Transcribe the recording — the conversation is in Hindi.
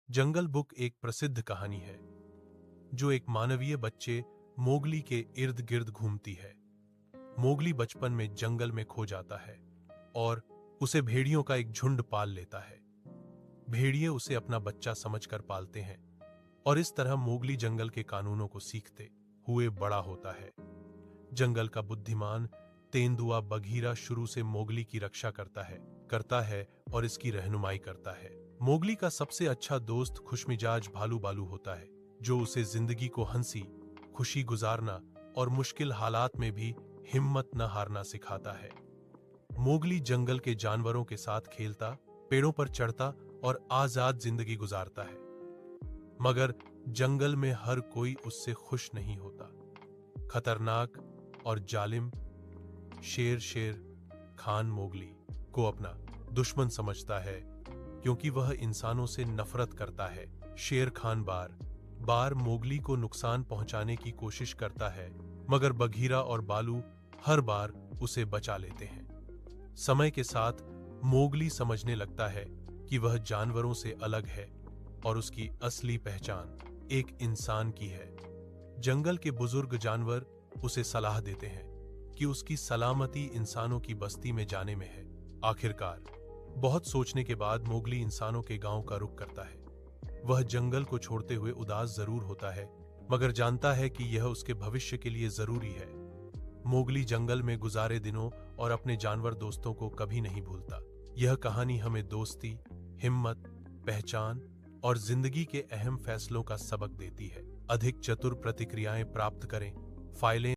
जंगल बुक एक प्रसिद्ध कहानी है जो एक मानवीय बच्चे मोगली के इर्द गिर्द घूमती है। मोगली बचपन में जंगल में खो जाता है और उसे भेड़ियों का एक झुंड पाल लेता है। भेड़िए उसे अपना बच्चा समझकर पालते हैं और इस तरह मोगली जंगल के कानूनों को सीखते हुए बड़ा होता है। जंगल का बुद्धिमान तेंदुआ बघीरा शुरू से मोगली की रक्षा करता है और इसकी रहनुमाई करता है। मोगली का सबसे अच्छा दोस्त खुशमिजाज भालू बालू होता है जो उसे जिंदगी को हंसी खुशी गुजारना और मुश्किल हालात में भी हिम्मत न हारना सिखाता है। मोगली जंगल के जानवरों के साथ खेलता, पेड़ों पर चढ़ता और आजाद जिंदगी गुजारता है, मगर जंगल में हर कोई उससे खुश नहीं होता। खतरनाक और जालिम शेर खान मोगली को अपना दुश्मन समझता है क्योंकि वह इंसानों से नफरत करता है। शेर खान बार बार मोगली को नुकसान पहुंचाने की कोशिश करता है, मगर बघीरा और बालू हर बार उसे बचा लेते हैं। समय के साथ मोगली समझने लगता है कि वह जानवरों से अलग है और उसकी असली पहचान एक इंसान की है। जंगल के बुजुर्ग जानवर उसे सलाह देते हैं कि उसकी सलामती इंसानों की बस्ती में जाने में है। आखिरकार बहुत सोचने के बाद मोगली इंसानों के गांव का रुख करता है। वह जंगल को छोड़ते हुए उदास जरूर होता है, मगर जानता है कि यह उसके भविष्य के लिए जरूरी है। मोगली जंगल में गुजारे दिनों और अपने जानवर दोस्तों को कभी नहीं भूलता। यह कहानी हमें दोस्ती, हिम्मत, पहचान और जिंदगी के अहम फैसलों का सबक देती है। अधिक चतुर प्रतिक्रियाएं प्राप्त करें। फाइलें